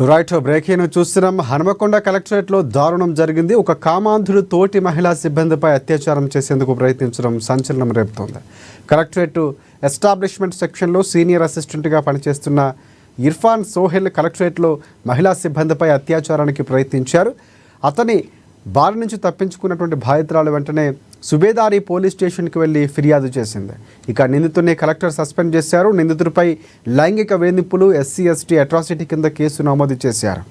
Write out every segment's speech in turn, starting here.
Right breaking చూస్తున్నాం. హనుమకొండ కలెక్టరేట్లో దారుణం జరిగింది. ఒక కామాంధుడు తోటి మహిళా సిబ్బందిపై అత్యాచారం చేసేందుకు ప్రయత్నించడం సంచలనం రేపుతోంది. కలెక్టరేట్ ఎస్టాబ్లిష్మెంట్ సెక్షన్లో సీనియర్ అసిస్టెంట్గా పనిచేస్తున్న ఇర్ఫాన్ సోహెల్ కలెక్టరేట్లో మహిళా సిబ్బందిపై అత్యాచారానికి ప్రయత్నించారు. అతని బారి నుంచి తప్పించుకున్నటువంటి బాధితురాలు వెంటనే సుబేదారి పోలీస్ స్టేషన్కి వెళ్లి ఫిర్యాదు చేసింది. ఇక నిందితుడిని కలెక్టర్ సస్పెండ్ చేశారు. నిందితుడిపై లైంగిక వేధింపులు, SC/ST అట్రాసిటీ కింద కేసు నమోదు చేశారు.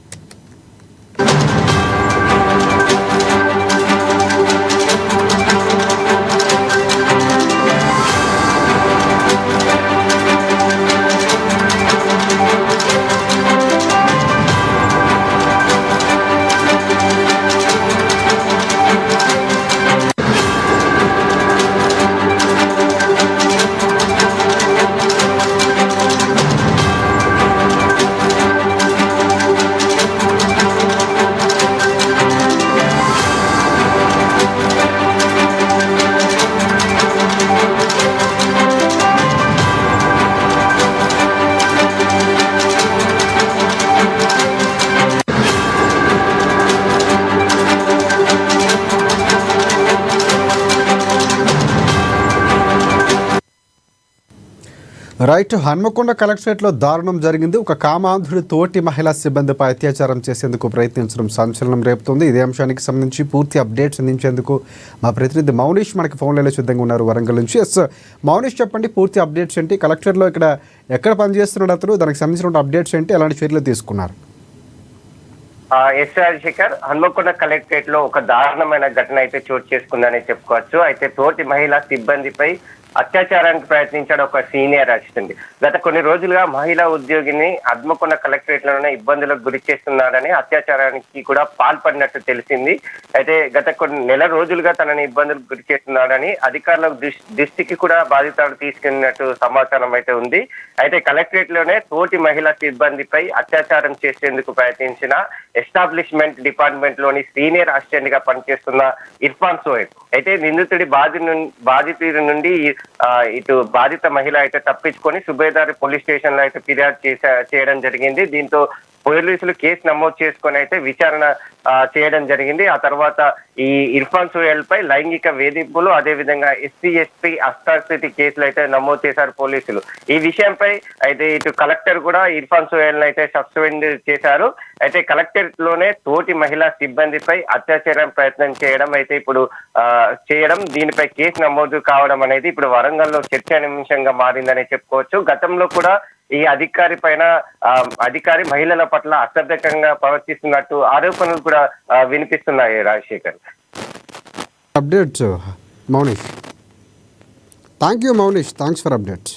రైట్ హన్మకొండ కలెక్టరేట్లో దారుణం జరిగింది. ఒక కామాంధుడి తోటి మహిళా సిబ్బందిపై అత్యాచారం చేసేందుకు ప్రయత్నించడం సంచలనం రేపుతోంది. ఇదే అంశానికి సంబంధించి పూర్తి అప్డేట్స్ అందించేందుకు మా ప్రతినిధి మౌనిష్ మనకి ఫోన్లలో సిద్ధంగా ఉన్నారు వరంగల్ నుంచి. మౌనిష్, చెప్పండి పూర్తి అప్డేట్స్ ఏంటి? కలెక్టరేట్లో ఎక్కడ పనిచేస్తున్నాడు అతను? దానికి సంబంధించిన అప్డేట్స్ ఏంటి? ఎలాంటి చర్యలు తీసుకున్నారు? ఎస్ రాజశేఖర్, హన్మకొండ కలెక్టరేట్ లో ఒక దారుణమైన ఘటన అయితే చోటు చేసుకుందని చెప్పుకోవచ్చు. అయితే తోటి మహిళా సిబ్బందిపై అత్యాచారానికి ప్రయత్నించాడు ఒక సీనియర్ అసిస్టెంట్. గత కొన్ని రోజులుగా మహిళా ఉద్యోగిని హన్మకొండ కలెక్టరేట్ లోనే ఇబ్బందులకు గురి చేస్తున్నాడని, అత్యాచారానికి కూడా పాల్పడినట్టు తెలిసింది. అయితే గత కొన్ని నెల రోజులుగా తనని ఇబ్బందులకు గురి చేస్తున్నాడని అధికారుల దృష్టికి కూడా బాధితులు తీసుకెళ్లినట్టు సమాచారం అయితే ఉంది. అయితే కలెక్టరేట్ లోనే తోటి మహిళా సిబ్బందిపై అత్యాచారం చేసేందుకు ప్రయత్నించిన ఎస్టాబ్లిష్మెంట్ డిపార్ట్మెంట్ లోని సీనియర్ అసిస్టెంట్ గా పనిచేస్తున్న ఇర్ఫాన్ సోహెల్ అయితే నిందితుడి బాధితుడి నుండి ఇటు బాధిత మహిళ అయితే తప్పించుకొని సుబేదారి పోలీస్ స్టేషన్ లో అయితే ఫిర్యాదు చేయడం జరిగింది. దీంతో పోలీసులు కేసు నమోదు చేసుకొని అయితే విచారణ చేయడం జరిగింది. ఆ తర్వాత ఈ ఇర్ఫాన్ సోహెల్ పై లైంగిక వేధింపులు, అదేవిధంగా SC/ST అట్రాసిటీ కేసులు అయితే నమోదు చేశారు పోలీసులు. ఈ విషయంపై అయితే ఇటు కలెక్టర్ కూడా ఇర్ఫాన్ సోహెల్ అయితే సస్పెండ్ చేశారు. అయితే కలెక్టరేట్ లోనే తోటి మహిళా సిబ్బందిపై అత్యాచారం ప్రయత్నం చేయడం దీనిపై కేసు నమోదు కావడం అనేది ఇప్పుడు వరంగల్లో చర్చానీయాంశంగా మారిందని చెప్పుకోవచ్చు. గతంలో కూడా ఈ అధికారి మహిళల పట్ల అసభ్యకంగా ప్రవర్తిస్తున్నట్టు ఆరోపణలు కూడా వినిపిస్తున్నాయి. Rajasekhar, updates Mounish. Thank you Mounish, thanks for updates.